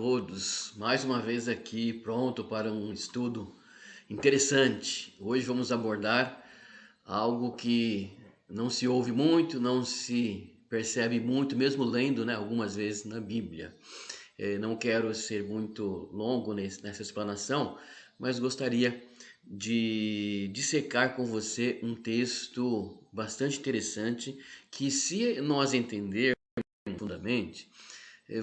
todos, mais uma vez aqui pronto para um estudo interessante. Hoje vamos abordar algo que não se ouve muito, não se percebe muito, mesmo lendo, né, algumas vezes na Bíblia. Não quero ser muito longo nessa explanação, mas gostaria de dissecar com você um texto bastante interessante que, se nós entendermos profundamente,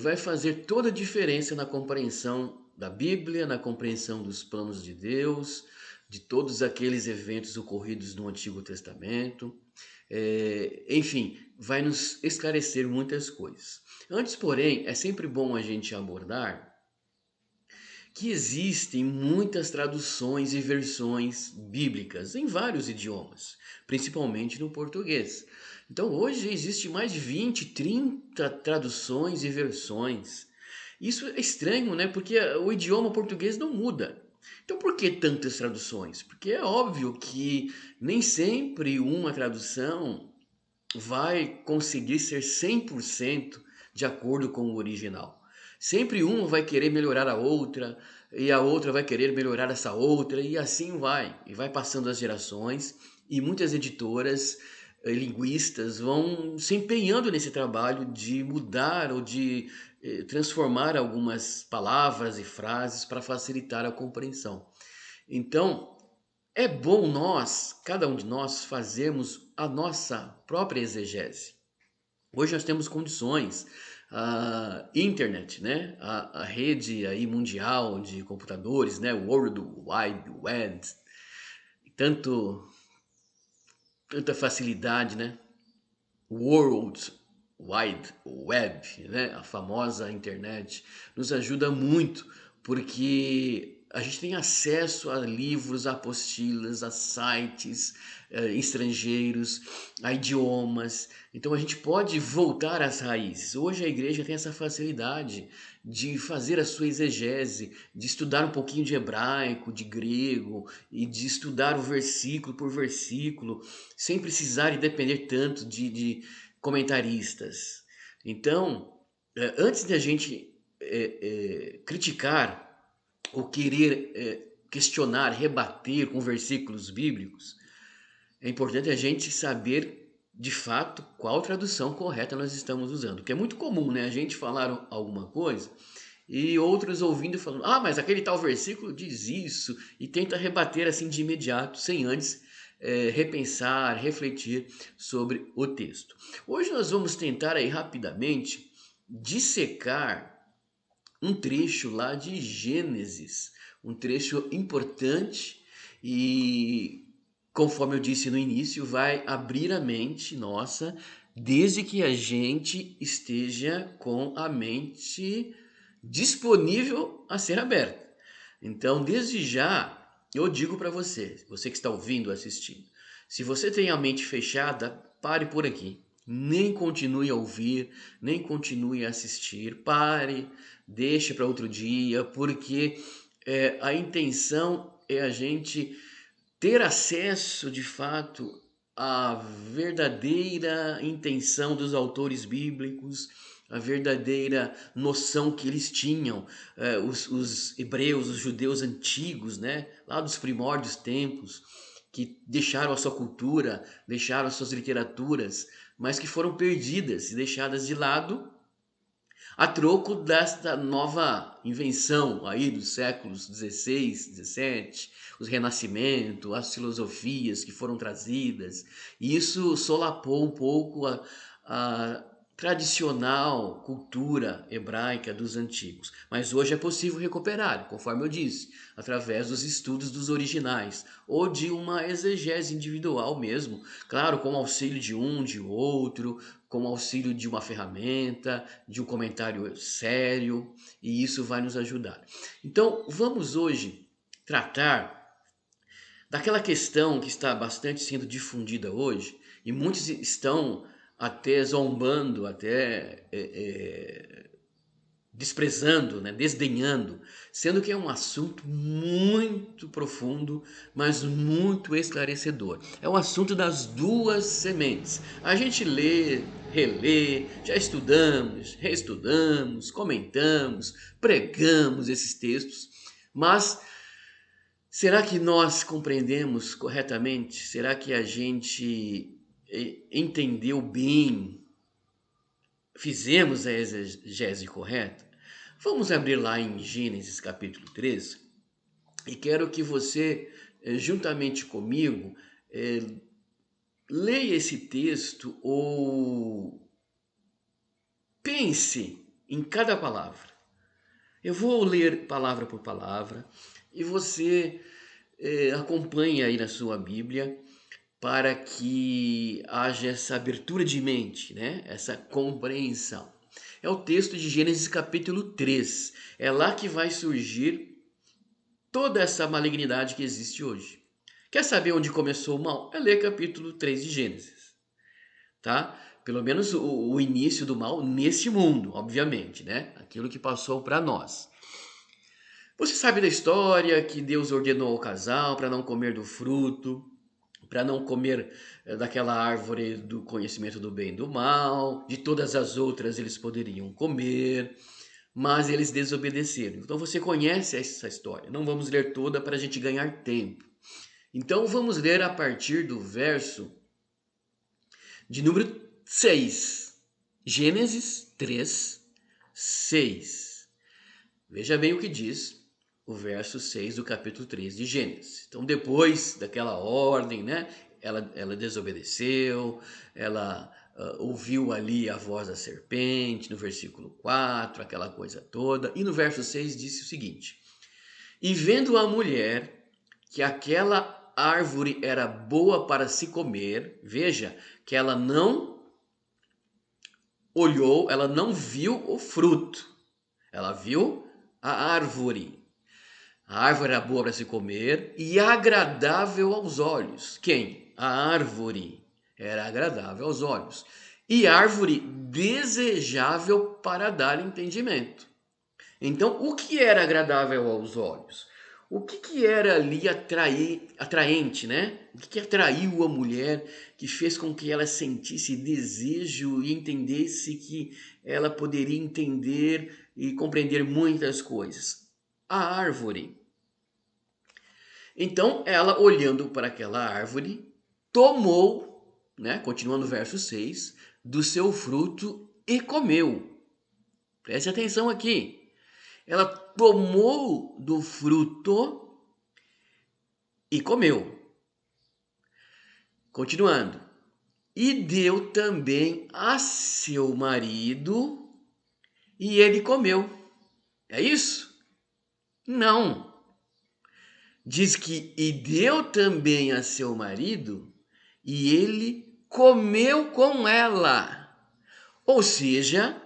vai fazer toda a diferença na compreensão da Bíblia, na compreensão dos planos de Deus, de todos aqueles eventos ocorridos no Antigo Testamento. Enfim, vai nos esclarecer muitas coisas. Antes, porém, é sempre bom a gente abordar que existem muitas traduções e versões bíblicas em vários idiomas, principalmente no português. Então hoje existe mais de 20, 30 traduções e versões. Isso é estranho, né? Porque o idioma português não muda. Então por que tantas traduções? Porque é óbvio que nem sempre uma tradução vai conseguir ser 100% de acordo com o original. Sempre uma vai querer melhorar a outra, e a outra vai querer melhorar essa outra, e assim vai. E vai passando as gerações, e muitas editoras, linguistas, vão se empenhando nesse trabalho de mudar ou de transformar algumas palavras e frases para facilitar a compreensão. Então, é bom nós, cada um de nós, fazermos a nossa própria exegese. Hoje nós temos condições, a internet, né? A rede aí mundial de computadores, né? World Wide Web, tanto, tanta facilidade, né? World Wide Web, né? A famosa internet, nos ajuda muito, porque a gente tem acesso a livros, a apostilas, a sites estrangeiros, a idiomas. Então a gente pode voltar às raízes. Hoje a igreja tem essa facilidade de fazer a sua exegese, de estudar um pouquinho de hebraico, de grego e de estudar o versículo por versículo, sem precisar e depender tanto de comentaristas. Então, antes de a gente criticar ou querer questionar, rebater com versículos bíblicos, é importante a gente saber de fato qual tradução correta nós estamos usando. Porque é muito comum, né, a gente falar alguma coisa e outros ouvindo e falando: ah, mas aquele tal versículo diz isso, e tenta rebater assim de imediato, sem antes repensar, refletir sobre o texto. Hoje nós vamos tentar aí rapidamente dissecar um trecho lá de Gênesis, um trecho importante e, conforme eu disse no início, vai abrir a mente nossa, desde que a gente esteja com a mente disponível a ser aberta. Então, desde já, eu digo para você, você que está ouvindo, assistindo, se você tem a mente fechada, pare por aqui. Nem continue a ouvir, nem continue a assistir. Pare, deixe para outro dia, porque a intenção é a gente ter acesso de fato à verdadeira intenção dos autores bíblicos, a verdadeira noção que eles tinham, os hebreus, os judeus antigos, né, lá dos primórdios tempos, que deixaram a sua cultura, deixaram as suas literaturas, mas que foram perdidas e deixadas de lado a troco desta nova invenção aí dos séculos 16, 17, os renascimento, as filosofias que foram trazidas, e isso solapou um pouco a tradicional cultura hebraica dos antigos. Mas hoje é possível recuperar, conforme eu disse, através dos estudos dos originais, ou de uma exegese individual mesmo, claro, com auxílio de um, de outro, com auxílio de uma ferramenta, de um comentário sério, e isso vai nos ajudar. Então, vamos hoje tratar daquela questão que está bastante sendo difundida hoje, e muitos estão até zombando, até desprezando, né, desdenhando, sendo que é um assunto muito profundo, mas muito esclarecedor. É o assunto das duas sementes. A gente lê, relê, já estudamos, reestudamos, comentamos, pregamos esses textos, mas será que nós compreendemos corretamente? Será que a gente entendeu bem? Fizemos a exegese correta? Vamos abrir lá em Gênesis capítulo 3 e quero que você, juntamente comigo, leia esse texto ou pense em cada palavra. Eu vou ler palavra por palavra e você acompanhe aí na sua Bíblia para que haja essa abertura de mente, né? Essa compreensão. É o texto de Gênesis capítulo 3. É lá que vai surgir toda essa malignidade que existe hoje. Quer saber onde começou o mal? É ler capítulo 3 de Gênesis, tá? Pelo menos o início do mal nesse mundo, obviamente, né? Aquilo que passou para nós. Você sabe da história que Deus ordenou ao casal para não comer do fruto, para não comer daquela árvore do conhecimento do bem e do mal, de todas as outras eles poderiam comer, mas eles desobedeceram. Então você conhece essa história, não vamos ler toda para a gente ganhar tempo. Então vamos ler a partir do verso de número 6, Gênesis 3, 6. Veja bem o que diz o verso 6 do capítulo 3 de Gênesis. Então, depois daquela ordem, né? Ela desobedeceu, ela ouviu ali a voz da serpente, no versículo 4, aquela coisa toda. E no verso 6 disse o seguinte: E vendo a mulher que aquela árvore era boa para se comer, veja que ela não olhou, ela não viu o fruto, ela viu a árvore. A árvore era boa para se comer e agradável aos olhos. Quem? A árvore era agradável aos olhos. E árvore desejável para dar entendimento. Então, o que era agradável aos olhos? O que era ali atraente, né? O que atraiu a mulher, que fez com que ela sentisse desejo e entendesse que ela poderia entender e compreender muitas coisas? A árvore. Então ela, olhando para aquela árvore, tomou, né, continuando o verso 6, do seu fruto e comeu. Preste atenção aqui. Ela tomou do fruto e comeu. Continuando. E deu também a seu marido e ele comeu. É isso? Não. Diz que e deu também a seu marido e ele comeu com ela. Ou seja,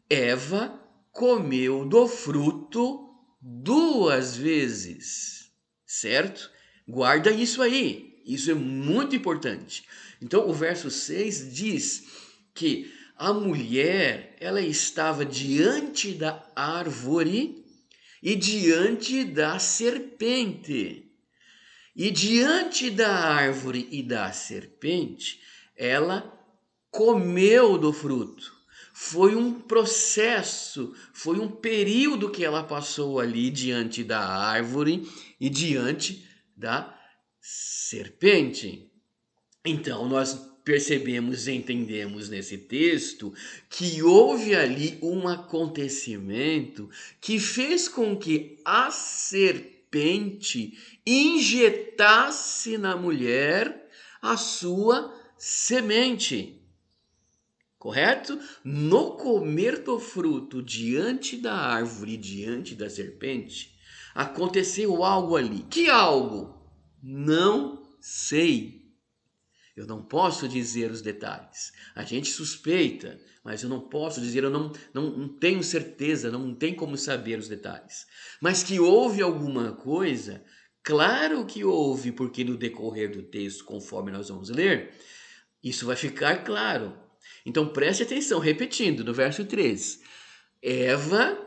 Eva comeu do fruto duas vezes, certo? Guarda isso aí, isso é muito importante. Então o verso 6 diz que a mulher, ela estava diante da árvore e diante da serpente. E diante da árvore e da serpente, ela comeu do fruto. Foi um processo, foi um período que ela passou ali diante da árvore e diante da serpente. Então, nós percebemos e entendemos nesse texto que houve ali um acontecimento que fez com que a serpente injetasse na mulher a sua semente. Correto? No comer do fruto diante da árvore, diante da serpente, aconteceu algo ali. Que algo? Não sei. Eu não posso dizer os detalhes. A gente suspeita, mas eu não posso dizer, eu não tenho certeza, não tem como saber os detalhes. Mas que houve alguma coisa, claro que houve, porque no decorrer do texto, conforme nós vamos ler, isso vai ficar claro. Então preste atenção, repetindo, no verso 3. Eva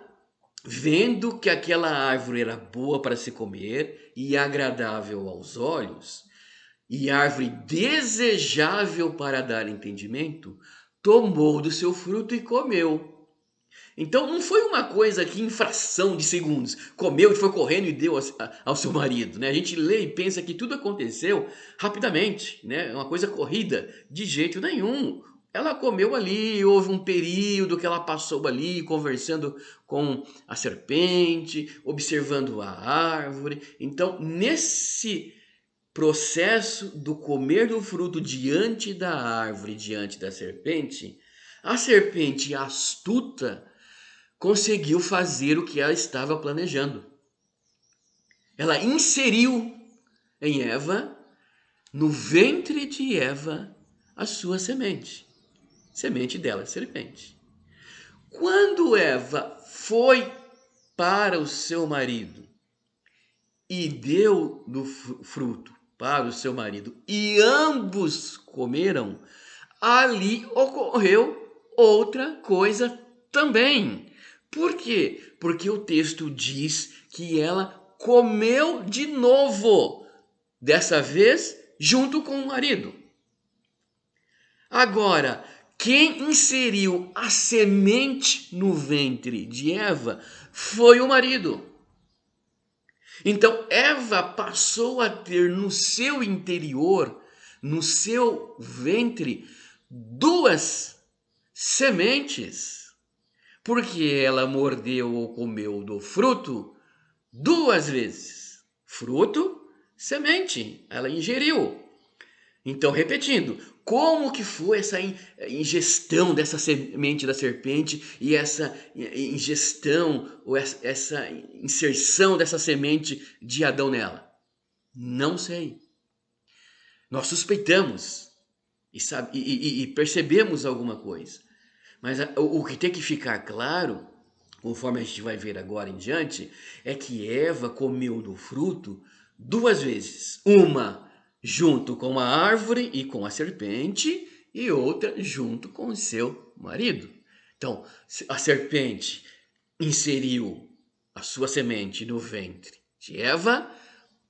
vendo que aquela árvore era boa para se comer e agradável aos olhos, e árvore desejável para dar entendimento, tomou do seu fruto e comeu. Então não foi uma coisa que em fração de segundos comeu, foi correndo e deu ao seu marido, né? A gente lê e pensa que tudo aconteceu rapidamente, né? Uma coisa corrida, de jeito nenhum. Ela comeu ali, houve um período que ela passou ali conversando com a serpente, observando a árvore. Então, nesse processo do comer do fruto diante da árvore, diante da serpente, a serpente astuta conseguiu fazer o que ela estava planejando. Ela inseriu em Eva, no ventre de Eva, a sua semente. Semente dela, serpente. Quando Eva foi para o seu marido e deu do fruto para o seu marido e ambos comeram, ali ocorreu outra coisa também. Por quê? Porque o texto diz que ela comeu de novo, dessa vez junto com o marido. Agora, quem inseriu a semente no ventre de Eva foi o marido. Então Eva passou a ter no seu interior, no seu ventre, duas sementes, porque ela mordeu ou comeu do fruto duas vezes. Fruto, semente, ela ingeriu. Então, repetindo, como que foi essa ingestão dessa semente da serpente e essa ingestão ou essa inserção dessa semente de Adão nela? Não sei. Nós suspeitamos e percebemos alguma coisa. Mas o que tem que ficar claro, conforme a gente vai ver agora em diante, é que Eva comeu do fruto duas vezes. Uma junto com a árvore e com a serpente, e outra junto com o seu marido. Então, a serpente inseriu a sua semente no ventre de Eva,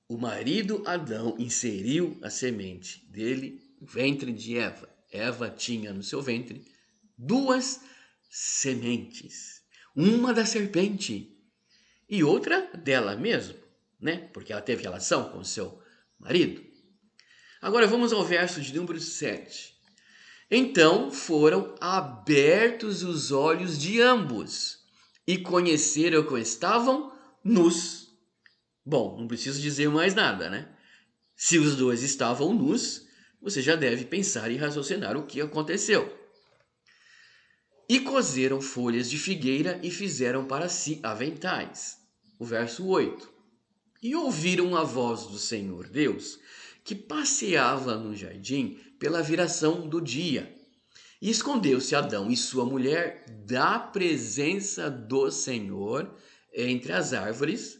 o marido Adão inseriu a semente dele no ventre de Eva. Eva tinha no seu ventre duas sementes, uma da serpente e outra dela mesma, né? Porque ela teve relação com o seu marido. Agora vamos ao verso de número 7. Então foram abertos os olhos de ambos e conheceram que estavam nus. Bom, não preciso dizer mais nada, né? Se os dois estavam nus, você já deve pensar e raciocinar o que aconteceu. E coseram folhas de figueira e fizeram para si aventais. O verso 8. E ouviram a voz do Senhor Deus, que passeava no jardim pela viração do dia. E escondeu-se Adão e sua mulher da presença do Senhor entre as árvores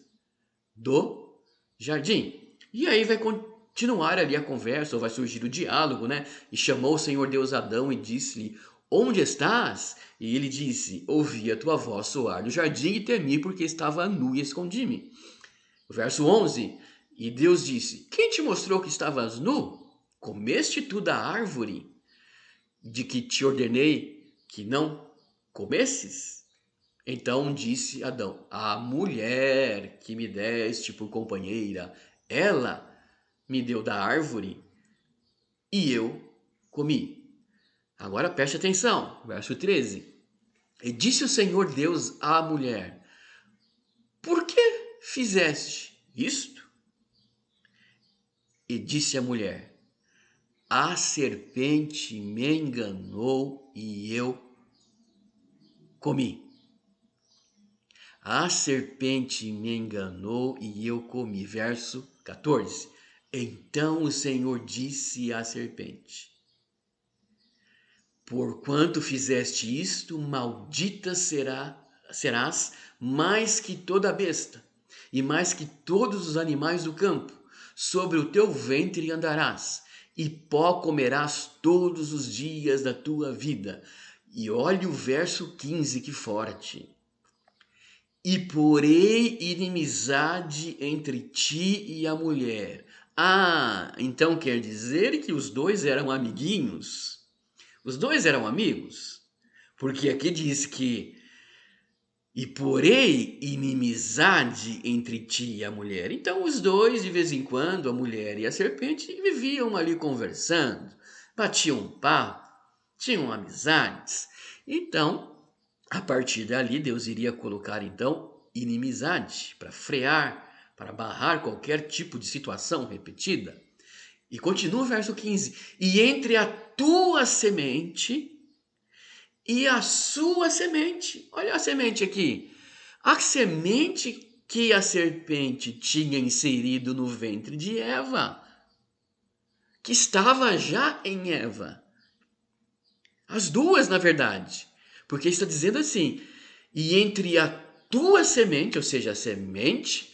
do jardim. E aí vai continuar ali a conversa, ou vai surgir o diálogo, né? E chamou o Senhor Deus Adão e disse-lhe: Onde estás? E ele disse: Ouvi a tua voz soar no jardim e temi porque estava nu e escondi-me. Verso 11. E Deus disse: Quem te mostrou que estavas nu? Comeste tu da árvore de que te ordenei que não comesses? Então disse Adão: A mulher que me deste por companheira, ela me deu da árvore e eu comi. Agora preste atenção, verso 13. E disse o Senhor Deus à mulher: Por que fizeste isto? E disse a mulher: A serpente me enganou e eu comi. A serpente me enganou e eu comi. Verso 14. Então o Senhor disse à serpente: Porquanto fizeste isto, maldita serás mais que toda besta, e mais que todos os animais do campo. Sobre o teu ventre andarás, e pó comerás todos os dias da tua vida. E olhe o verso 15, que forte. e porei inimizade entre ti e a mulher. Ah, então quer dizer que os dois eram amiguinhos? Os dois eram amigos? Porque aqui diz que e porei inimizade entre ti e a mulher. Então os dois, de vez em quando, a mulher e a serpente, viviam ali conversando, batiam um papo, tinham amizades. Então, a partir dali, Deus iria colocar então inimizade para frear, para barrar qualquer tipo de situação repetida. E continua o verso 15: e entre a tua semente e a sua semente. Olha a semente aqui. A semente que a serpente tinha inserido no ventre de Eva, que estava já em Eva. As duas, na verdade. Porque está dizendo assim: e entre a tua semente, ou seja, a semente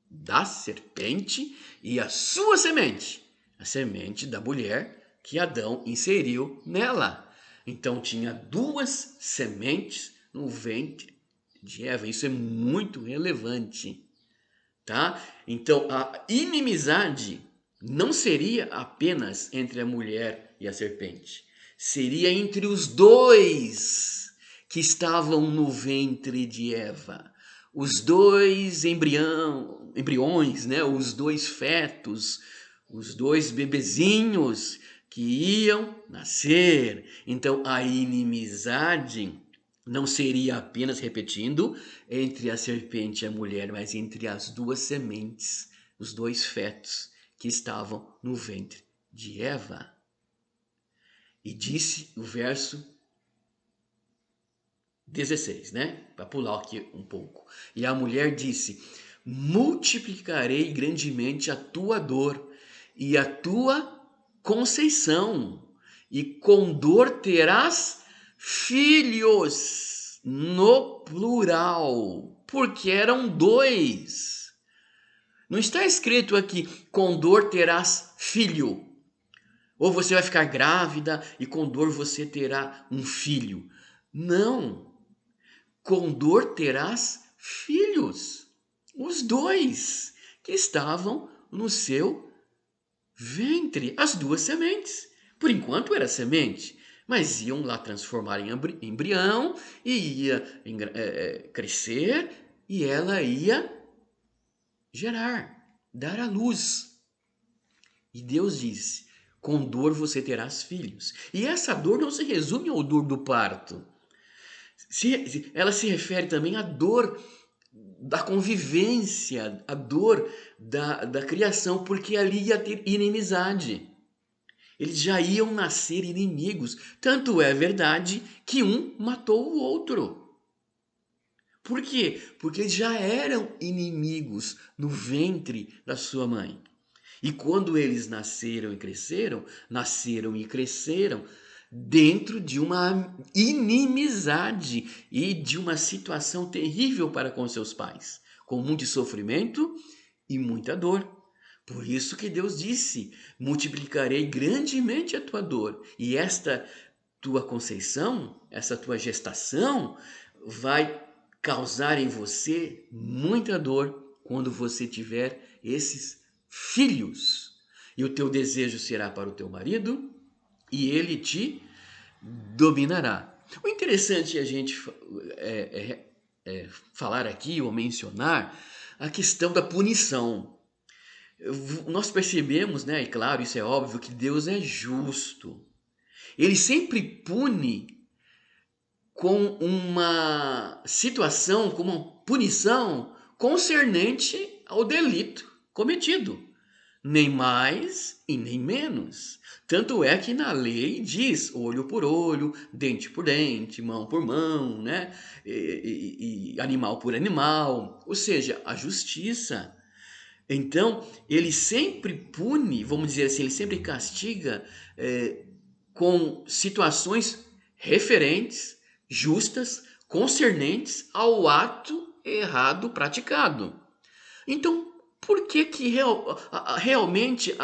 da serpente, e a sua semente, a semente da mulher que Adão inseriu nela. Então tinha duas sementes no ventre de Eva. Isso é muito relevante, tá? Então a inimizade não seria apenas entre a mulher e a serpente, seria entre os dois que estavam no ventre de Eva. Os dois embriões, né? Os dois fetos, os dois bebezinhos que iam nascer. Então a inimizade não seria apenas, repetindo, entre a serpente e a mulher, mas entre as duas sementes, os dois fetos que estavam no ventre de Eva. E disse o verso 16, né? Para pular aqui um pouco. E a mulher disse: multiplicarei grandemente a tua dor e a tua conceição, e com dor terás filhos, no plural, porque eram dois. Não está escrito aqui: com dor terás filho, ou você vai ficar grávida e com dor você terá um filho. Não. Com dor terás filhos, os dois que estavam no seu ventre, as duas sementes. Por enquanto era semente, mas iam lá transformar em embrião e ia crescer e ela ia gerar, dar à luz. E Deus disse: com dor você terás filhos. E essa dor não se resume ao dor do parto. Ela se refere também à dor da convivência, a dor da criação, porque ali ia ter inimizade. Eles já iam nascer inimigos. Tanto é verdade que um matou o outro. Por quê? Porque eles já eram inimigos no ventre da sua mãe. E quando eles nasceram e cresceram dentro de uma inimizade e de uma situação terrível para com seus pais, com muito sofrimento e muita dor. Por isso que Deus disse: multiplicarei grandemente a tua dor, e esta tua conceição, essa tua gestação, vai causar em você muita dor quando você tiver esses filhos. E o teu desejo será para o teu marido, e ele te dominará. O interessante é a gente falar aqui ou mencionar a questão da punição. Nós percebemos, né, e claro, isso é óbvio, que Deus é justo. Ele sempre pune com uma situação, com uma punição concernente ao delito cometido. Nem mais e nem menos. Tanto é que na lei diz olho por olho, dente por dente, mão por mão, né? E animal por animal. Ou seja, a justiça. Então, ele sempre pune, vamos dizer assim, ele sempre castiga com situações referentes, justas, concernentes ao ato errado praticado. Então, por que que realmente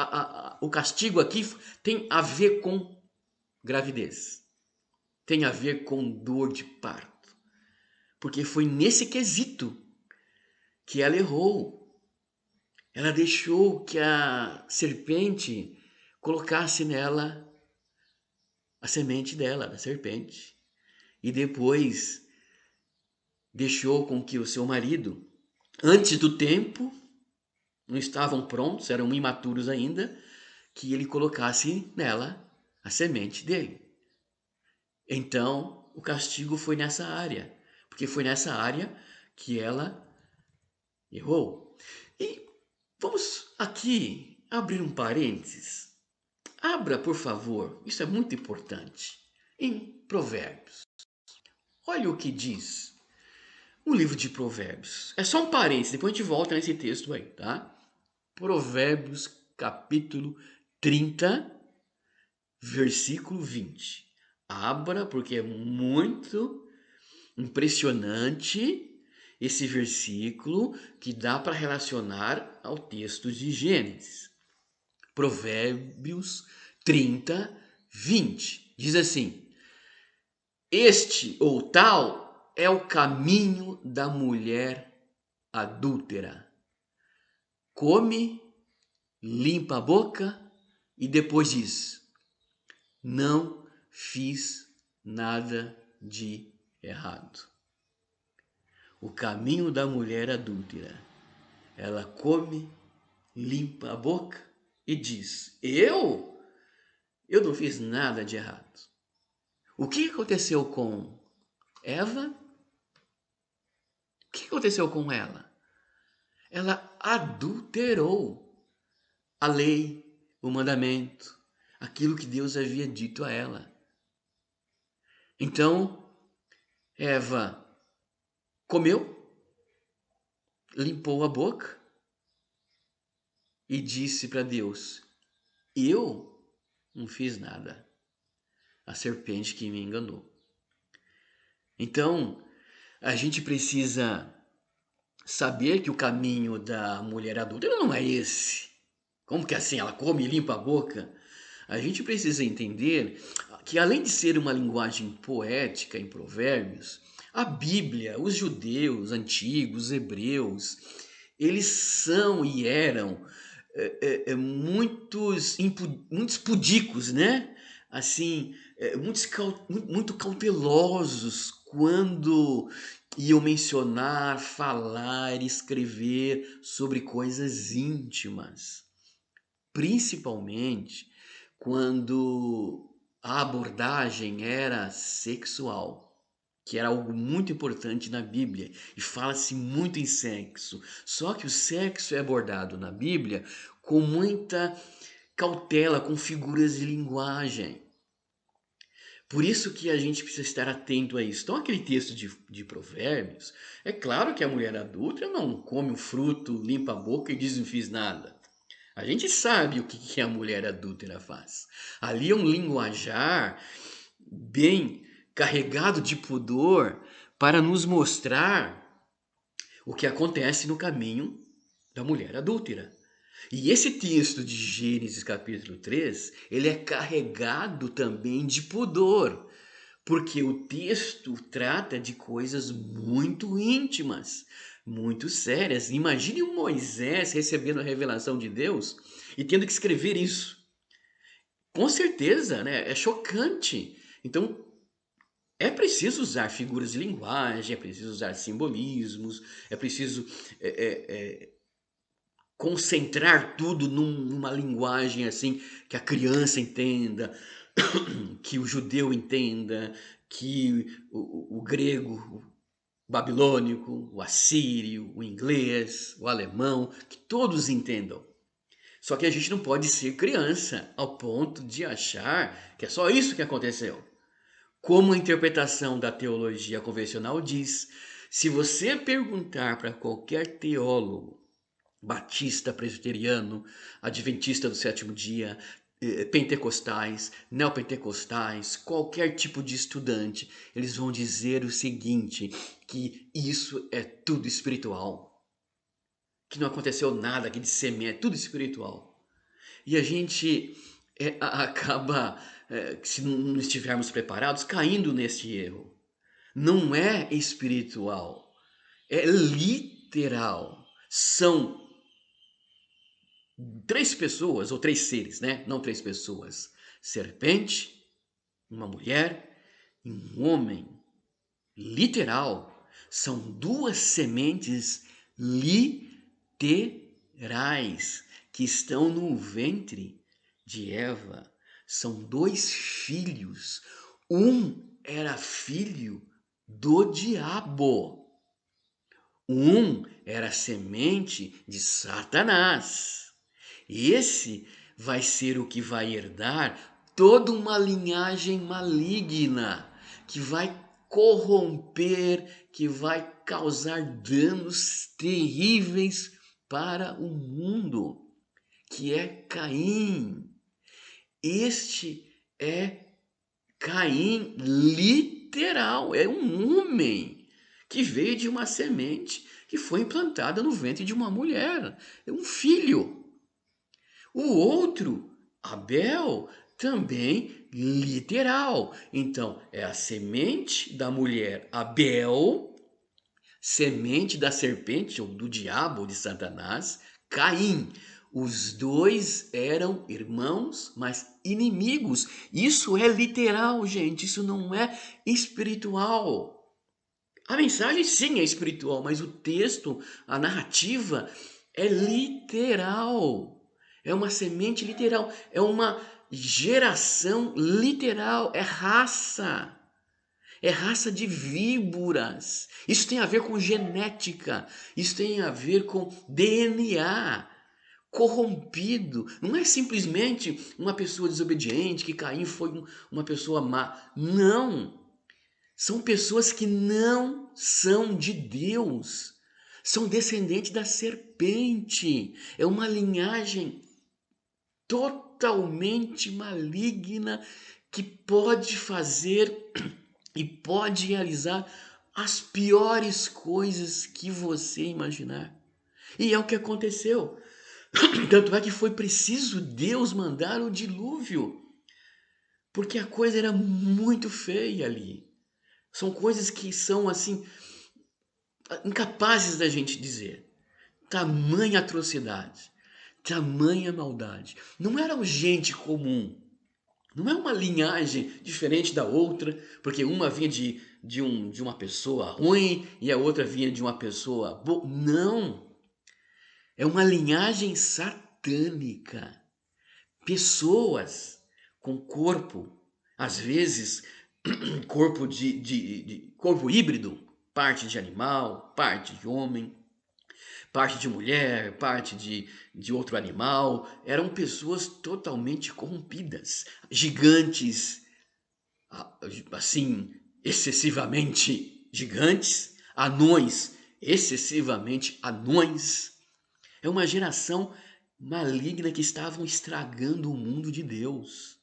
o castigo aqui tem a ver com gravidez? Tem a ver com dor de parto? porque foi nesse quesito que ela errou. Ela deixou que a serpente colocasse nela a semente dela, da serpente. E depois deixou com que o seu marido, antes do tempo, não estavam prontos, eram imaturos ainda, que ele colocasse nela a semente dele. Então, o castigo foi nessa área, porque foi nessa área que ela errou. E vamos aqui abrir um parênteses. Abra, por favor, isso é muito importante, em Provérbios. Olha o que diz o livro de Provérbios. É só um parênteses, depois a gente volta nesse texto aí, tá? Provérbios, capítulo 30, versículo 20. Abra, porque é muito impressionante esse versículo que dá para relacionar ao texto de Gênesis. Provérbios 30, 20. Diz assim: Este ou tal é o caminho da mulher adúltera. Come, limpa a boca e depois diz: Não fiz nada de errado. O caminho da mulher adúltera. Ela come, limpa a boca e diz: Eu não fiz nada de errado. O que aconteceu com Eva? O que aconteceu com ela? Ela adulterou a lei, o mandamento, aquilo que Deus havia dito a ela. Então, Eva comeu, limpou a boca e disse para Deus: Eu não fiz nada. A serpente que me enganou. Então, a gente precisa saber que o caminho da mulher adulta não é esse. Como que assim? Ela come e limpa a boca? A gente precisa entender que, além de ser uma linguagem poética em Provérbios, a Bíblia, os judeus antigos, os hebreus, eles são e eram muitos pudicos, né? Assim, muito cautelosos quando iam mencionar, falar, escrever sobre coisas íntimas, principalmente quando a abordagem era sexual, que era algo muito importante na Bíblia, e fala-se muito em sexo. Só que o sexo é abordado na Bíblia com muita cautela, com figuras de linguagem. Por isso que a gente precisa estar atento a isso. Então, aquele texto de Provérbios, é claro que a mulher adulta não come o fruto, limpa a boca e diz não fiz nada. A gente sabe o que a mulher adúltera faz. Ali é um linguajar bem carregado de pudor para nos mostrar o que acontece no caminho da mulher adúltera. E esse texto de Gênesis capítulo 3, ele é carregado também de pudor, porque o texto trata de coisas muito íntimas, muito sérias. Imagine o Moisés recebendo a revelação de Deus e tendo que escrever isso. Com certeza, né? É chocante. Então, é preciso usar figuras de linguagem, é preciso usar simbolismos, é preciso concentrar tudo numa linguagem assim que a criança entenda, que o judeu entenda, que o grego, o babilônico, o assírio, o inglês, o alemão, que todos entendam. Só que a gente não pode ser criança ao ponto de achar que é só isso que aconteceu. Como a interpretação da teologia convencional diz, se você perguntar para qualquer teólogo, batista, presbiteriano, adventista do sétimo dia, pentecostais, neopentecostais, qualquer tipo de estudante, eles vão dizer o seguinte, que isso é tudo espiritual, que não aconteceu nada aqui de semente, é tudo espiritual. E a gente acaba, se não estivermos preparados, caindo nesse erro. não é espiritual, é literal. São três pessoas, ou três seres, né? Não três pessoas. Serpente, uma mulher e um homem. Literal. São duas sementes literais que estão no ventre de Eva. São dois filhos. Um era filho do diabo. Um era semente de Satanás. Esse vai ser o que vai herdar toda uma linhagem maligna, que vai corromper, que vai causar danos terríveis para o mundo, que é Caim. Este é Caim literal, é um homem que veio de uma semente que foi implantada no ventre de uma mulher, é um filho. O outro, Abel, também literal. Então, é a semente da mulher Abel, semente da serpente ou do diabo, de Satanás, Caim. Os dois eram irmãos, mas inimigos. Isso é literal, gente. Isso não é espiritual. A mensagem sim é espiritual, mas o texto, a narrativa é literal. É uma semente literal, é uma geração literal, é raça. É raça de víboras. Isso tem a ver com genética, isso tem a ver com DNA corrompido. Não é simplesmente uma pessoa desobediente, que Caim foi uma pessoa má. Não. São pessoas que não são de Deus. São descendentes da serpente. É uma linhagem totalmente maligna que pode fazer e pode realizar as piores coisas que você imaginar. E é o que aconteceu. Tanto é que foi preciso Deus mandar o dilúvio, porque a coisa era muito feia ali. São coisas que são assim incapazes da gente dizer. Tamanha atrocidade, tamanha maldade. Não era gente comum. Não é uma linhagem diferente da outra, porque uma vinha de uma pessoa ruim e a outra vinha de uma pessoa boa. Não. É uma linhagem satânica. Pessoas com corpo, às vezes corpo de corpo híbrido, parte de animal, parte de homem, parte de mulher, parte de outro animal. Eram pessoas totalmente corrompidas, gigantes, assim, excessivamente gigantes, anões, excessivamente anões. É uma geração maligna que estavam estragando o mundo de Deus.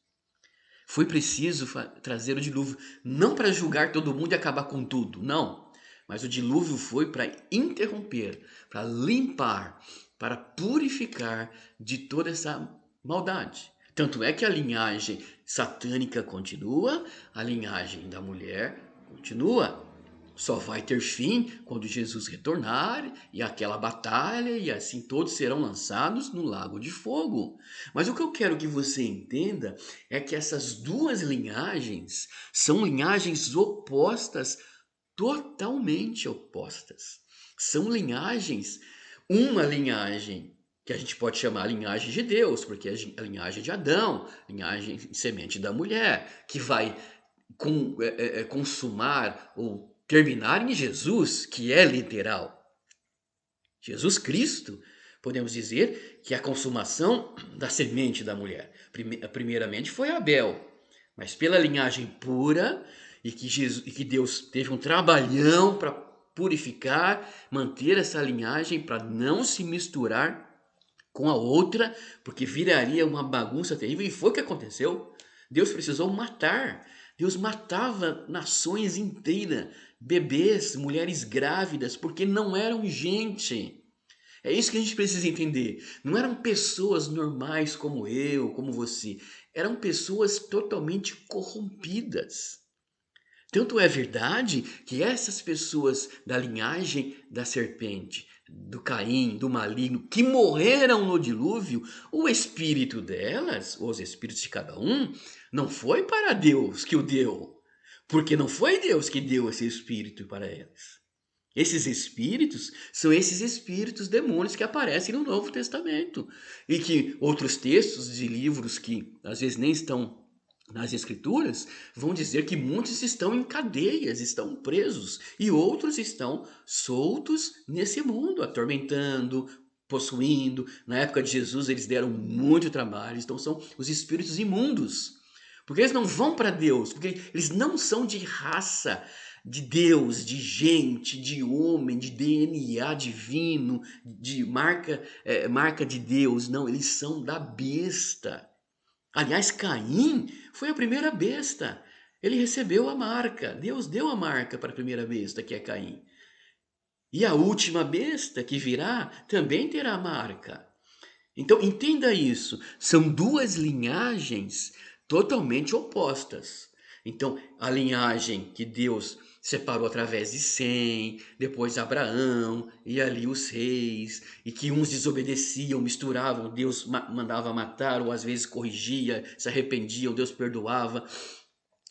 Foi preciso trazer o dilúvio, não para julgar todo mundo e acabar com tudo, não. Mas o dilúvio foi para interromper, para limpar, para purificar de toda essa maldade. Tanto é que a linhagem satânica continua, a linhagem da mulher continua. Só vai ter fim quando Jesus retornar e aquela batalha, e assim todos serão lançados no lago de fogo. Mas o que eu quero que você entenda é que essas duas linhagens são linhagens opostas, totalmente opostas. São linhagens, uma linhagem que a gente pode chamar a linhagem de Deus, porque é a linhagem de Adão, linhagem semente da mulher, que vai consumar ou terminar em Jesus, que é literal. Jesus Cristo, podemos dizer que é a consumação da semente da mulher. Primeiramente foi Abel, mas pela linhagem pura e que Deus teve um trabalhão para purificar, manter essa linhagem para não se misturar com a outra, porque viraria uma bagunça terrível, e foi o que aconteceu. Deus precisou matar. Deus matava nações inteiras, bebês, mulheres grávidas, porque não eram gente. É isso que a gente precisa entender. Não eram pessoas normais como eu, como você. Eram pessoas totalmente corrompidas. Tanto é verdade que essas pessoas da linhagem da serpente, do Caim, do maligno, que morreram no dilúvio, o espírito delas, os espíritos de cada um, não foi para Deus que o deu. Porque não foi Deus que deu esse espírito para elas. Esses espíritos são esses espíritos demônios que aparecem no Novo Testamento. E que outros textos de livros que às vezes nem estão nas escrituras vão dizer que muitos estão em cadeias, estão presos, e outros estão soltos nesse mundo, atormentando, possuindo. Na época de Jesus eles deram muito trabalho, então são os espíritos imundos. Porque eles não vão para Deus, porque eles não são de raça de Deus, de gente, de homem, de DNA divino, de marca de Deus. Não, eles são da besta. Aliás, Caim foi a primeira besta. Ele recebeu a marca. Deus deu a marca para a primeira besta, que é Caim. E a última besta que virá também terá a marca. Então, entenda isso. São duas linhagens totalmente opostas. Então, a linhagem que Deus separou através de Sem, depois Abraão, e ali os reis, e que uns desobedeciam, misturavam, Deus mandava matar, ou às vezes corrigia, se arrependiam, Deus perdoava,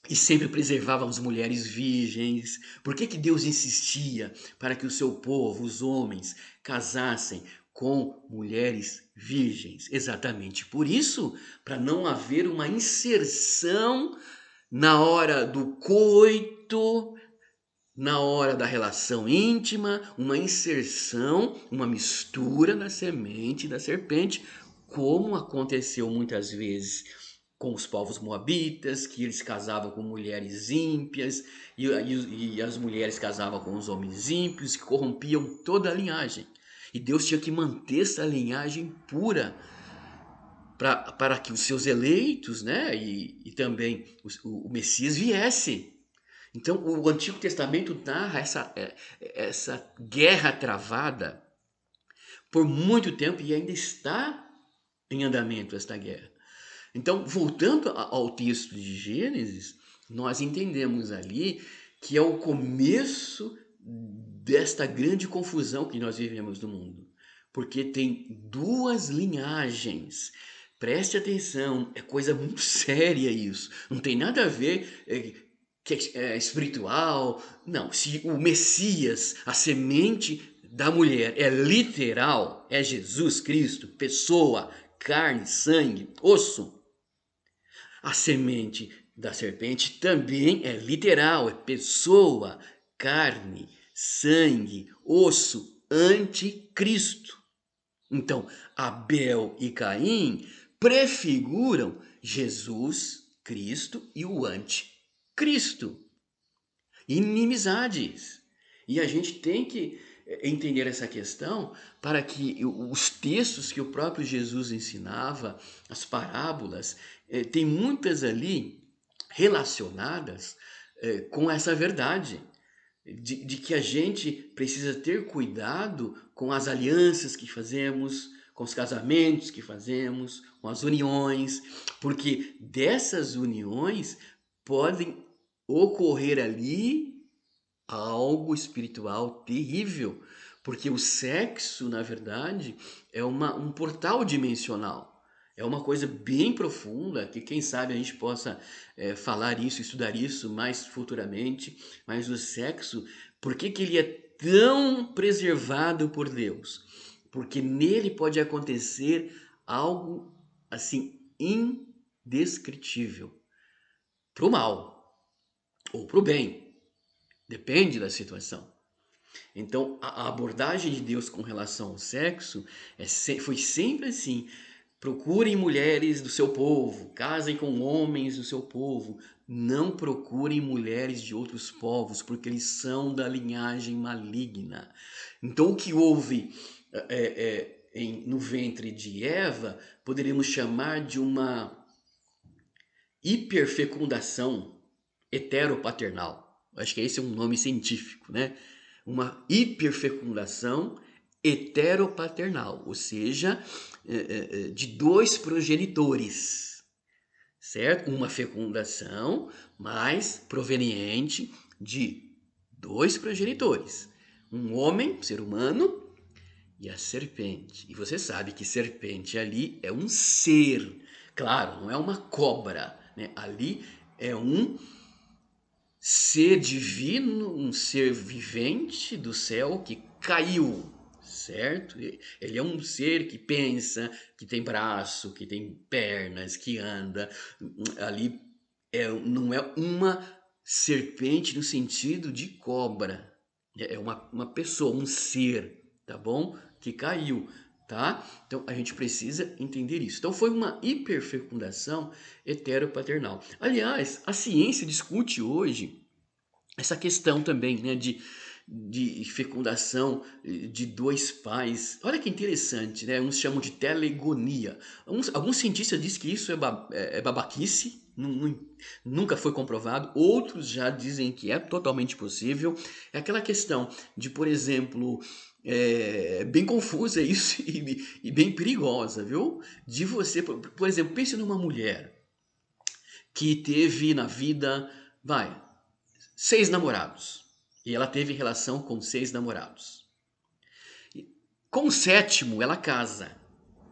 e sempre preservava as mulheres virgens. Por que que Deus insistia para que o seu povo, os homens, casassem com mulheres virgens? Exatamente por isso, para não haver uma inserção na hora do coito, na hora da relação íntima, uma inserção, uma mistura na semente da serpente, como aconteceu muitas vezes com os povos moabitas, que eles casavam com mulheres ímpias, e as mulheres casavam com os homens ímpios, que corrompiam toda a linhagem. E Deus tinha que manter essa linhagem pura para que os seus eleitos, né, e também o Messias viesse. Então, o Antigo Testamento narra essa guerra travada por muito tempo e ainda está em andamento esta guerra. Então, voltando ao texto de Gênesis, nós entendemos ali que é o começo desta grande confusão que nós vivemos no mundo. Porque tem duas linhagens. Preste atenção, é coisa muito séria isso. Não tem nada a ver que é espiritual. Não, se o Messias, a semente da mulher, é literal, é Jesus Cristo, pessoa, carne, sangue, osso, a semente da serpente também é literal, é pessoa, carne, sangue, osso, anticristo. Então, Abel e Caim prefiguram Jesus, Cristo e o anticristo. Inimizades. E a gente tem que entender essa questão para que os textos que o próprio Jesus ensinava, as parábolas, tem muitas ali relacionadas com essa verdade. De que a gente precisa ter cuidado com as alianças que fazemos, com os casamentos que fazemos, com as uniões, porque dessas uniões podem ocorrer ali algo espiritual terrível, porque o sexo, na verdade, é um portal dimensional. É uma coisa bem profunda, que quem sabe a gente possa falar isso, estudar isso mais futuramente. Mas o sexo, por que que ele é tão preservado por Deus? Porque nele pode acontecer algo assim indescritível, para o mal ou para o bem, depende da situação. Então, a abordagem de Deus com relação ao sexo foi sempre assim: procurem mulheres do seu povo, casem com homens do seu povo, não procurem mulheres de outros povos, porque eles são da linhagem maligna. Então, o que houve no ventre de Eva, poderíamos chamar de uma hiperfecundação heteropaternal. Acho que esse é um nome científico, né? Uma hiperfecundação heteropaternal, ou seja, de dois progenitores. certo? Uma fecundação, mas proveniente de dois progenitores. Um homem, ser humano, e a serpente. E você sabe que serpente ali é um ser. Claro, não é uma cobra, né? Ali é um ser divino, um ser vivente do céu que caiu, certo? Ele é um ser que pensa, que tem braço, que tem pernas, que anda. Ali não é uma serpente no sentido de cobra. É uma pessoa, um ser, tá bom? Que caiu, tá? Então a gente precisa entender isso. Então foi uma hiperfecundação heteropaternal. Aliás, a ciência discute hoje essa questão também, né, de fecundação de dois pais. Olha que interessante, né? Uns chamam de telegonia. Alguns cientistas dizem que isso é babaquice, nunca foi comprovado. Outros já dizem que é totalmente possível. É aquela questão de, por exemplo, bem confusa isso e bem perigosa, viu? De você, por exemplo, pense numa mulher que teve na vida, vai, 6 namorados. E ela teve relação com 6 namorados. Com o sétimo, ela casa.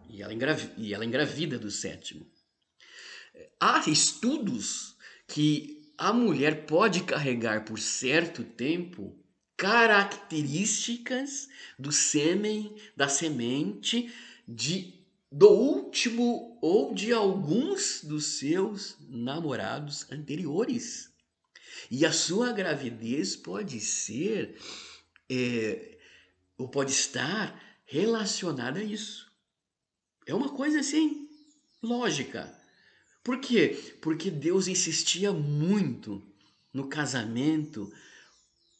E ela engravida do sétimo. Há estudos que a mulher pode carregar por certo tempo características do sêmen, da semente, do último ou de alguns dos seus namorados anteriores. E a sua gravidez pode ser, ou pode estar relacionada a isso. É uma coisa assim, lógica. Por quê? Porque Deus insistia muito no casamento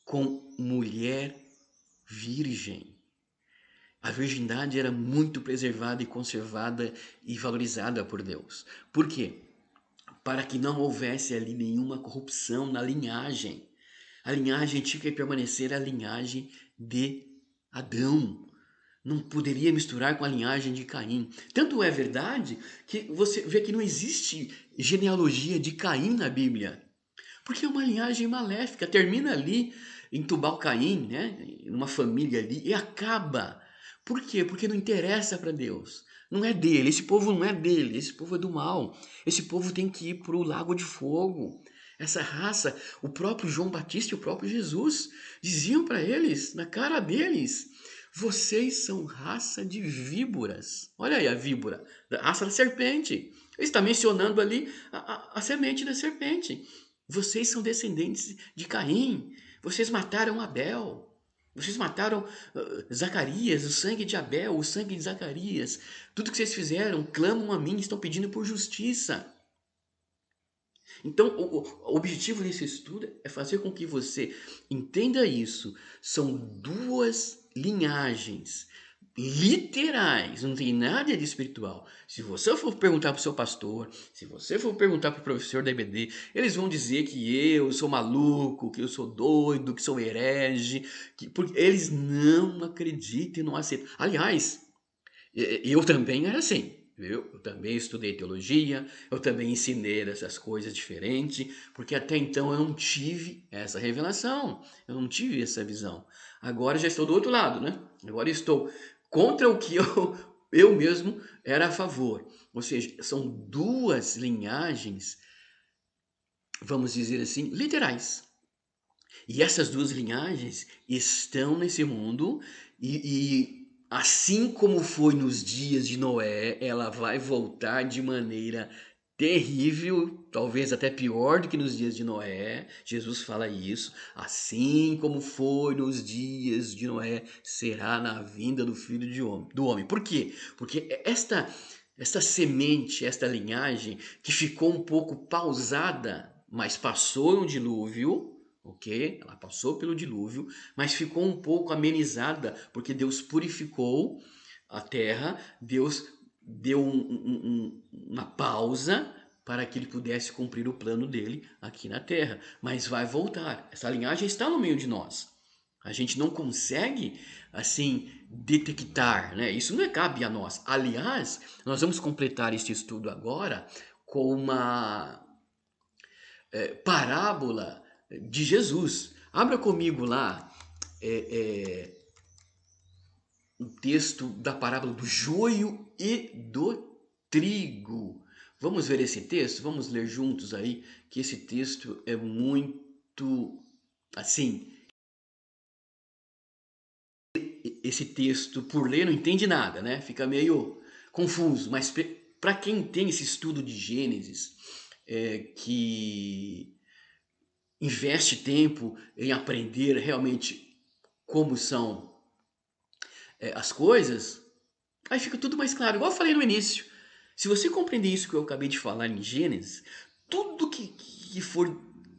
com mulher virgem. A virgindade era muito preservada e conservada e valorizada por Deus. Por quê? Para que não houvesse ali nenhuma corrupção na linhagem. A linhagem tinha que permanecer a linhagem de Adão. Não poderia misturar com a linhagem de Caim. Tanto é verdade que você vê que não existe genealogia de Caim na Bíblia. Porque é uma linhagem maléfica. Termina ali em Tubal-Caim, né? Numa família ali, e acaba. Por quê? Porque não interessa para Deus. Não é dele. Esse povo não é dele. Esse povo é do mal. Esse povo tem que ir para o lago de fogo. Essa raça, o próprio João Batista e o próprio Jesus diziam para eles, na cara deles: vocês são raça de víboras. Olha aí a víbora, a raça da serpente. Ele está mencionando ali a semente da serpente. Vocês são descendentes de Caim. Vocês mataram Abel. Vocês mataram Zacarias, o sangue de Abel, o sangue de Zacarias. Tudo que vocês fizeram, clamam a mim, estão pedindo por justiça. Então, o objetivo desse estudo é fazer com que você entenda isso. São duas linhagens literais, não tem nada de espiritual. Se você for perguntar para o seu pastor, se você for perguntar para o professor da IBD, eles vão dizer que eu sou maluco, que eu sou doido, que sou herege, porque eles não acreditam e não aceitam. Aliás, eu também era assim, viu? Eu também estudei teologia, eu também ensinei essas coisas diferentes, porque até então eu não tive essa revelação, eu não tive essa visão. Agora já estou do outro lado, né? Agora estou contra o que eu mesmo era a favor. Ou seja, são duas linhagens, vamos dizer assim, literais. E essas duas linhagens estão nesse mundo e assim como foi nos dias de Noé, ela vai voltar de maneira terrível, talvez até pior do que nos dias de Noé. Jesus fala isso. Assim como foi nos dias de Noé, será na vinda do Filho do Homem. Por quê? Porque esta semente, esta linhagem que ficou um pouco pausada, mas passou um dilúvio, ok? Ela passou pelo dilúvio, mas ficou um pouco amenizada, porque Deus purificou a terra, Deus deu uma pausa para que ele pudesse cumprir o plano dele aqui na terra. Mas vai voltar. Essa linhagem está no meio de nós. A gente não consegue, assim, detectar, né? Isso não cabe a nós. Aliás, nós vamos completar este estudo agora com uma parábola de Jesus. Abra comigo lá o texto da parábola do joio e do trigo. Vamos ver esse texto? Vamos ler juntos aí, que esse texto é muito, assim, esse texto por ler não entende nada, né? Fica meio confuso, mas para quem tem esse estudo de Gênesis, que investe tempo em aprender realmente como são as coisas, aí fica tudo mais claro. Igual eu falei no início, se você compreender isso que eu acabei de falar em Gênesis, tudo que for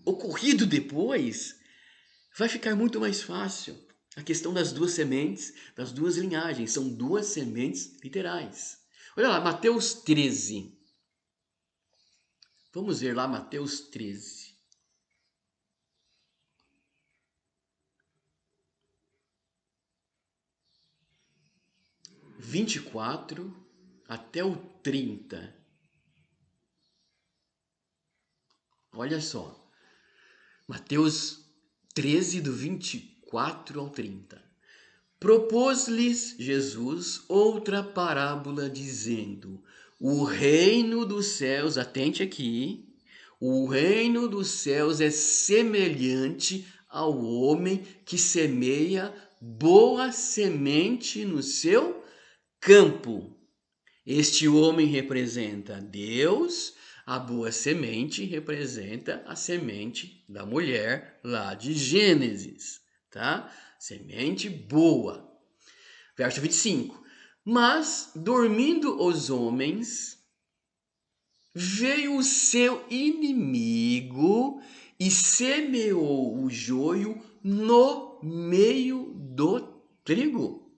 ocorrido depois vai ficar muito mais fácil. A questão das duas sementes, das duas linhagens, são duas sementes literais. Olha lá, Mateus 13. Vamos ver lá Mateus 13. 24 até o 30. Olha só. Mateus 13, do 24 ao 30. Propôs-lhes Jesus outra parábola, dizendo: O reino dos céus, atente aqui, o reino dos céus é semelhante ao homem que semeia boa semente no seu campo. Este homem representa Deus, a boa semente representa a semente da mulher lá de Gênesis, tá? Semente boa. Verso 25. Mas, dormindo os homens, veio o seu inimigo e semeou o joio no meio do trigo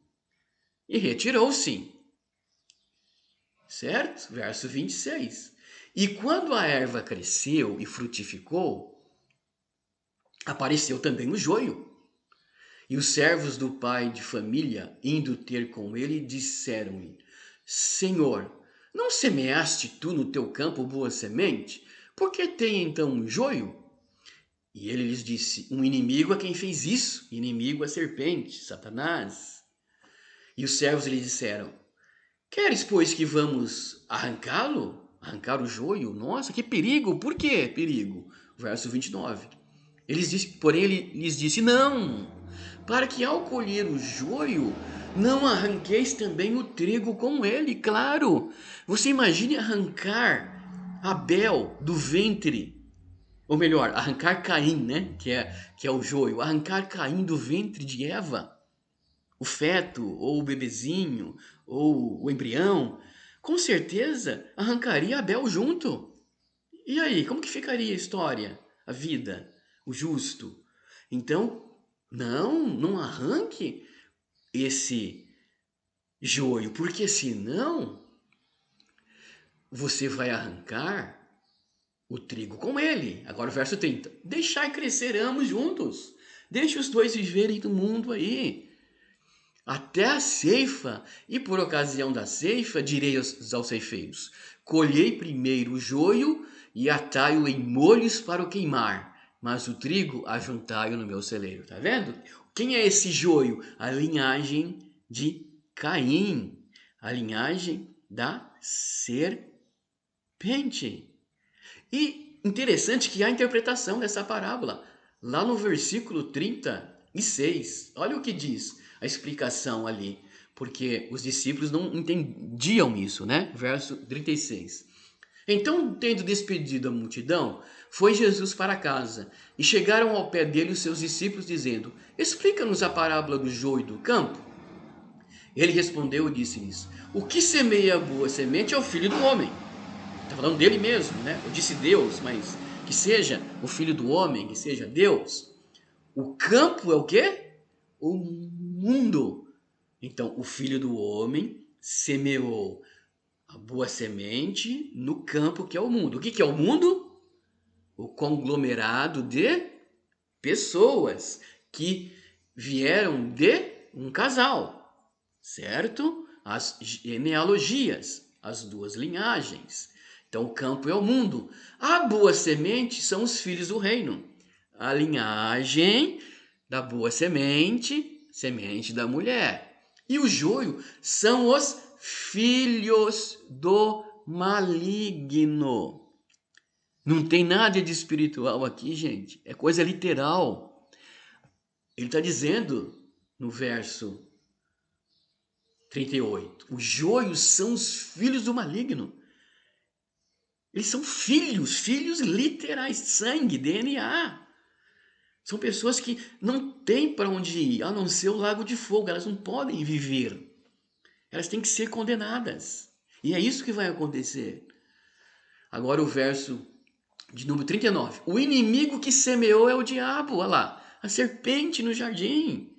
e retirou-se. Certo? Verso 26. E quando a erva cresceu e frutificou, apareceu também o joio. E os servos do pai de família, indo ter com ele, disseram-lhe: Senhor, não semeaste tu no teu campo boa semente? Por que tem então um joio? E ele lhes disse: Um inimigo é quem fez isso, inimigo é a serpente, Satanás. E os servos lhe disseram: Queres, pois, que vamos arrancá-lo? Arrancar o joio? Nossa, que perigo! Por que perigo? Verso 29. Porém, ele lhes disse: Não, para que ao colher o joio, não arranqueis também o trigo com ele. Claro, você imagine arrancar Abel do ventre, ou melhor, arrancar Caim, né? Que é o joio, arrancar Caim do ventre de Eva, o feto, ou o bebezinho, ou o embrião, com certeza arrancaria Abel junto. E aí, como que ficaria a história, a vida, o justo? Então, não arranque esse joio, porque senão você vai arrancar o trigo com ele. Agora o verso 30. Deixai crescer ambos juntos. Deixe os dois viverem do mundo aí. Até a ceifa, e por ocasião da ceifa, direi aos ceifeiros: Colhei primeiro o joio e atai-o em molhos para o queimar, mas o trigo ajuntai-o no meu celeiro. Tá vendo? Quem é esse joio? A linhagem de Caim, a linhagem da serpente. E interessante que há a interpretação dessa parábola, lá no versículo 36. Olha o que diz a explicação ali, porque os discípulos não entendiam isso, né? Verso 36. Então, tendo despedido a multidão, foi Jesus para casa, e chegaram ao pé dele os seus discípulos, dizendo: Explica-nos a parábola do joio e do campo. Ele respondeu e disse-lhes: O que semeia a boa semente é o filho do homem. Está falando dele mesmo, né? Eu disse Deus, mas que seja o filho do homem, que seja Deus. O campo é o quê? O mundo. Então, o filho do homem semeou a boa semente no campo que é o mundo. O que é o mundo? O conglomerado de pessoas que vieram de um casal, certo? As genealogias, as duas linhagens. Então o campo é o mundo. A boa semente são os filhos do reino. A linhagem da boa semente, semente da mulher. E o joio são os filhos do maligno. Não tem nada de espiritual aqui, gente. É coisa literal. Ele está dizendo no verso 38. Os joios são os filhos do maligno. Eles são filhos, filhos literais, sangue, DNA. São pessoas que não têm para onde ir, a não ser o lago de fogo. Elas não podem viver. Elas têm que ser condenadas. E é isso que vai acontecer. Agora o verso de número 39. O inimigo que semeou é o diabo, olha lá. A serpente no jardim.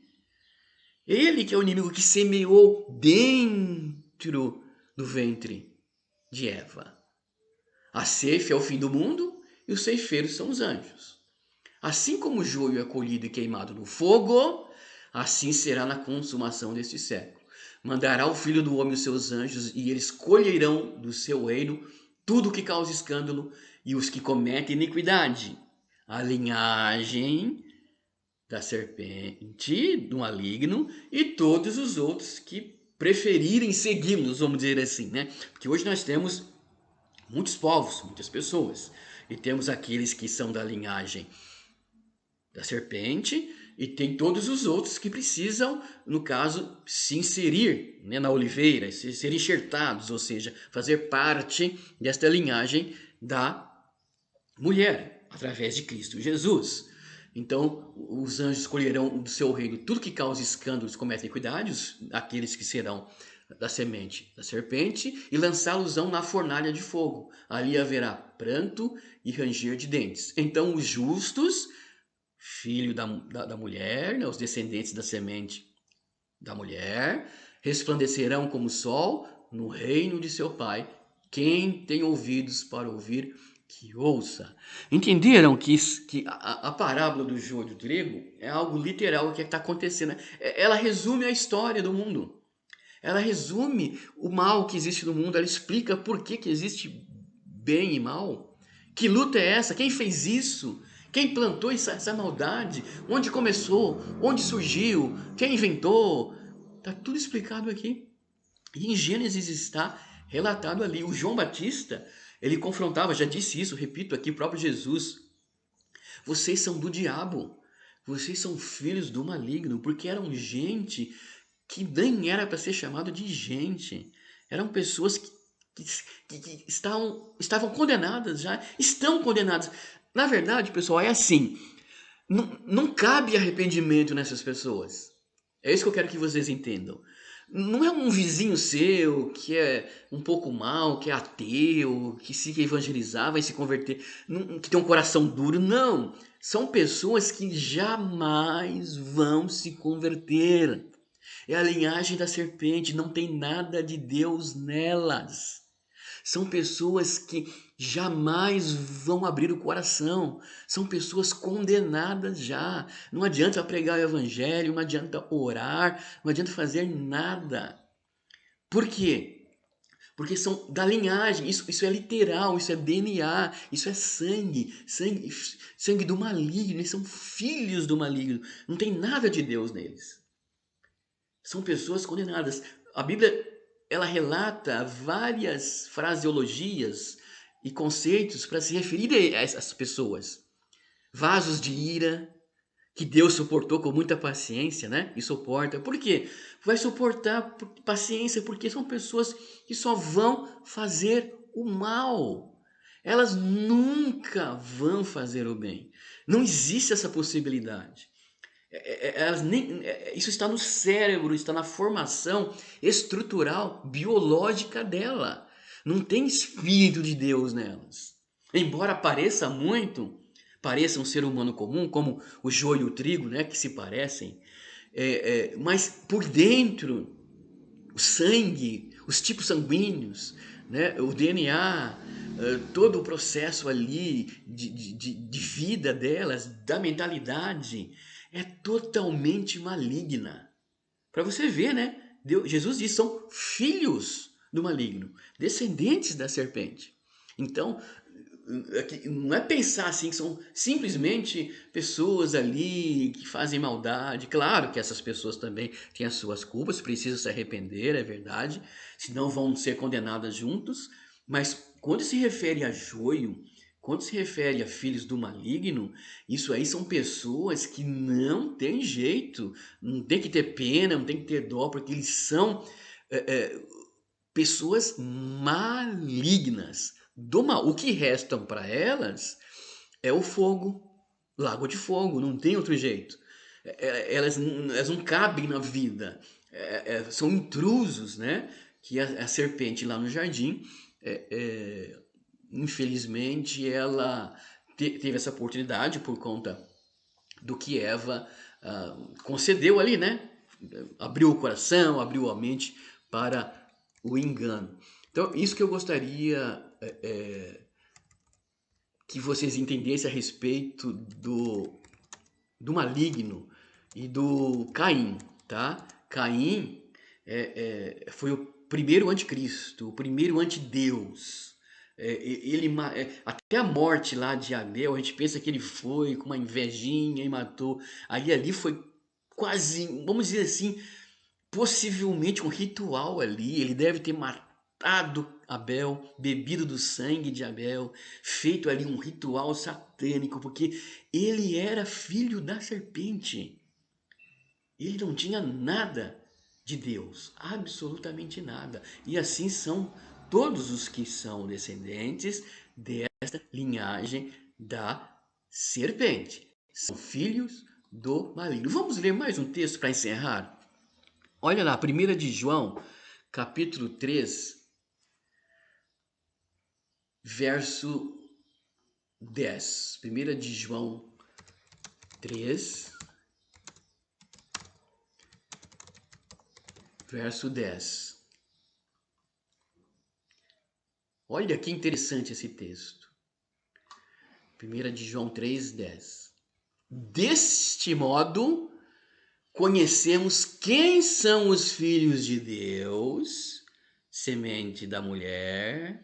Ele que é o inimigo que semeou dentro do ventre de Eva. A ceifa é o fim do mundo e os ceifeiros são os anjos. Assim como o joio é colhido e queimado no fogo, assim será na consumação deste século. Mandará o Filho do Homem os seus anjos e eles colherão do seu reino tudo que causa escândalo e os que cometem iniquidade. A linhagem da serpente, do maligno e todos os outros que preferirem segui-los, vamos dizer assim, né? Porque hoje nós temos muitos povos, muitas pessoas. E temos aqueles que são da linhagem da serpente e tem todos os outros que precisam, no caso, se inserir, né, na oliveira, ser enxertados, ou seja, fazer parte desta linhagem da mulher, através de Cristo Jesus. Então, os anjos escolherão do seu reino tudo que causa escândalos, comete iniquidades, aqueles que serão da semente da serpente, e lançá-los-ão na fornalha de fogo. Ali haverá pranto e ranger de dentes. Então os justos, filho da mulher, né, os descendentes da semente da mulher, resplandecerão como o sol no reino de seu Pai. Quem tem ouvidos para ouvir, que ouça. Entenderam que a parábola do joio e do trigo é algo literal que está acontecendo? Ela resume a história do mundo. Ela resume o mal que existe no mundo, ela explica por que existe bem e mal. Que luta é essa? Quem fez isso? Quem plantou essa maldade? Onde começou? Onde surgiu? Quem inventou? Está tudo explicado aqui. E em Gênesis está relatado ali. O João Batista, ele confrontava, já disse isso, repito aqui, o próprio Jesus. Vocês são do diabo. Vocês são filhos do maligno, porque eram gente que nem era para ser chamado de gente. Eram pessoas que estavam condenadas já, estão condenadas. Na verdade, pessoal, é assim, não cabe arrependimento nessas pessoas. É isso que eu quero que vocês entendam. Não é um vizinho seu que é um pouco mal, que é ateu, que se evangelizar, vai se converter, que tem um coração duro. Não. São pessoas que jamais vão se converter. É a linhagem da serpente, não tem nada de Deus nelas. São pessoas que jamais vão abrir o coração. São pessoas condenadas já. Não adianta pregar o evangelho, não adianta orar, não adianta fazer nada. Por quê? Porque são da linhagem, isso é literal, isso é DNA, isso é sangue do maligno, eles são filhos do maligno. Não tem nada de Deus neles. São pessoas condenadas. A Bíblia, ela relata várias fraseologias e conceitos para se referir a essas pessoas. Vasos de ira, que Deus suportou com muita paciência, né? E suporta. Por quê? Vai suportar paciência porque são pessoas que só vão fazer o mal. Elas nunca vão fazer o bem. Não existe essa possibilidade. Isso está no cérebro, está na formação estrutural, biológica dela. Não tem espírito de Deus nelas. Embora pareça muito, pareça um ser humano comum, como o joio e o trigo, né, que se parecem, mas por dentro, o sangue, os tipos sanguíneos, né, o DNA, todo o processo ali de vida delas, da mentalidade, é totalmente maligna. Para você ver, né? Jesus diz, são filhos do maligno, descendentes da serpente. Então, não é pensar assim que são simplesmente pessoas ali que fazem maldade. Claro que essas pessoas também têm as suas culpas, precisam se arrepender, é verdade, senão vão ser condenadas juntos. Mas quando se refere a joio, quando se refere a filhos do maligno, isso aí são pessoas que não tem jeito, não tem que ter pena, não tem que ter dó, porque eles são é, é, pessoas malignas do mal. O que restam para elas é o fogo, lago de fogo, não tem outro jeito. Elas não cabem na vida, são intrusos, né? Que a serpente lá no jardim, é, é, infelizmente, ela teve essa oportunidade por conta do que Eva concedeu ali, né? Abriu o coração, abriu a mente para o engano. Então, isso que eu gostaria que vocês entendessem a respeito do maligno e do Caim, tá? Caim foi o primeiro anticristo, o primeiro antideus. Até a morte lá de Abel, a gente pensa que ele foi com uma invejinha e matou. Aí ali foi quase, vamos dizer assim, possivelmente um ritual ali. Ele deve ter matado Abel, bebido do sangue de Abel, feito ali um ritual satânico, porque ele era filho da serpente. Ele não tinha nada de Deus, absolutamente nada. E assim são todos os que são descendentes desta linhagem da serpente. São filhos do maligno. Vamos ler mais um texto para encerrar? Olha lá, 1 de João, capítulo 3, verso 10. 1 de João 3, verso 10. Olha que interessante esse texto. 1 de João 3, 10. Deste modo, conhecemos quem são os filhos de Deus, semente da mulher,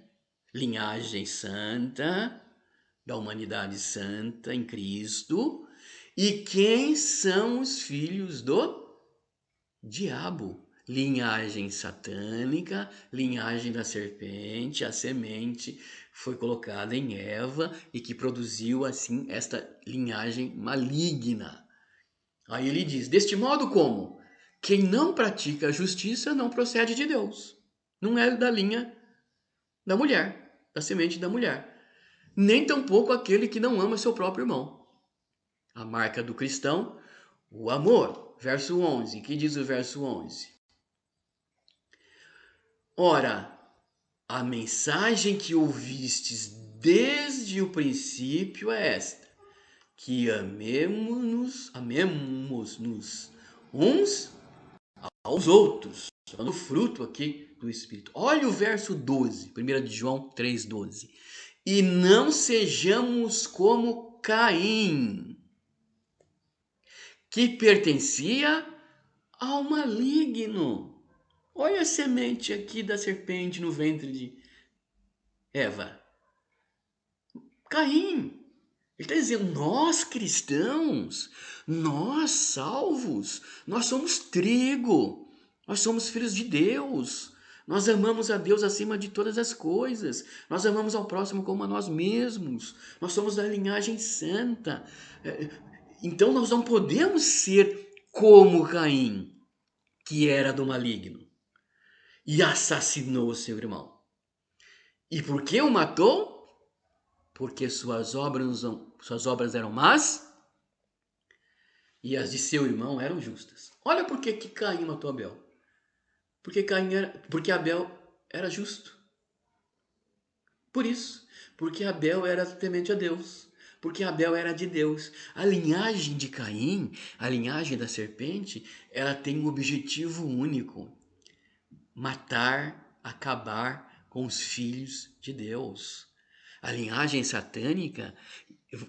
linhagem santa, da humanidade santa em Cristo, e quem são os filhos do diabo, linhagem satânica, linhagem da serpente, a semente foi colocada em Eva e que produziu assim esta linhagem maligna. Aí ele diz: deste modo como? Quem não pratica a justiça não procede de Deus. Não é da linha da mulher, da semente da mulher. Nem tampouco aquele que não ama seu próprio irmão. A marca do cristão, o amor. Verso 11. Que diz o verso 11? Ora, a mensagem que ouvistes desde o princípio é esta: que amemos-nos uns aos outros, dando fruto aqui do Espírito. Olha o verso 12, 1 de João 3,12. E não sejamos como Caim, que pertencia ao maligno. Olha a semente aqui da serpente no ventre de Eva. Caim. Ele está dizendo, nós cristãos, nós salvos, nós somos trigo, nós somos filhos de Deus, nós amamos a Deus acima de todas as coisas, nós amamos ao próximo como a nós mesmos, nós somos da linhagem santa. Então nós não podemos ser como Caim, que era do maligno e assassinou o seu irmão. E por que o matou? Porque suas obras eram más e as de seu irmão eram justas. Olha por que Caim matou Abel. Porque Abel era justo. Por isso, porque Abel era temente a Deus. Porque Abel era de Deus. A linhagem de Caim, a linhagem da serpente, ela tem um objetivo único: matar, acabar com os filhos de Deus. A linhagem satânica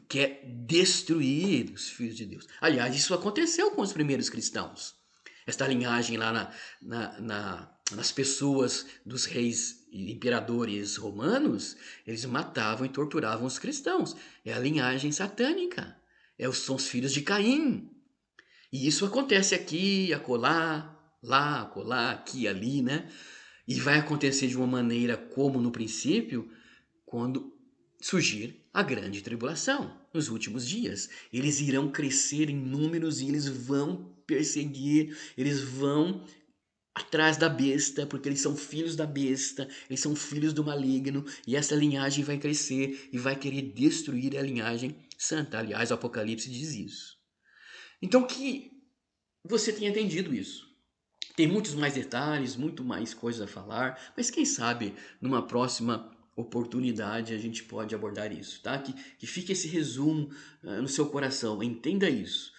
quer destruir os filhos de Deus. Aliás, isso aconteceu com os primeiros cristãos. Esta linhagem lá nas pessoas dos reis imperadores romanos, eles matavam e torturavam os cristãos. É a linhagem satânica. São os filhos de Caim. E isso acontece aqui, acolá, lá, acolá, aqui e ali, né? E vai acontecer de uma maneira como no princípio, quando surgir a grande tribulação, nos últimos dias. Eles irão crescer em números e eles vão perseguir, eles vão atrás da besta, porque eles são filhos da besta, eles são filhos do maligno, e essa linhagem vai crescer e vai querer destruir a linhagem santa. Aliás, o Apocalipse diz isso. Então que você tenha entendido isso. Tem muitos mais detalhes, muito mais coisas a falar, mas quem sabe numa próxima oportunidade a gente pode abordar isso, tá? Que fique esse resumo no seu coração, entenda isso.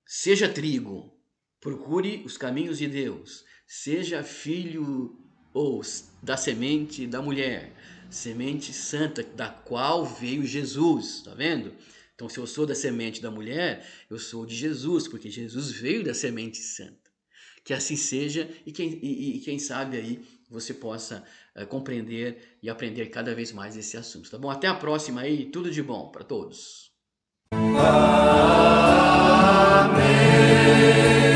Seja trigo, procure os caminhos de Deus. Seja filho ou da semente da mulher, semente santa da qual veio Jesus, tá vendo? Então, se eu sou da semente da mulher, eu sou de Jesus, porque Jesus veio da semente santa. Que assim seja e quem sabe aí você possa compreender e aprender cada vez mais esse assunto, tá bom? Até a próxima aí, tudo de bom para todos. Amém.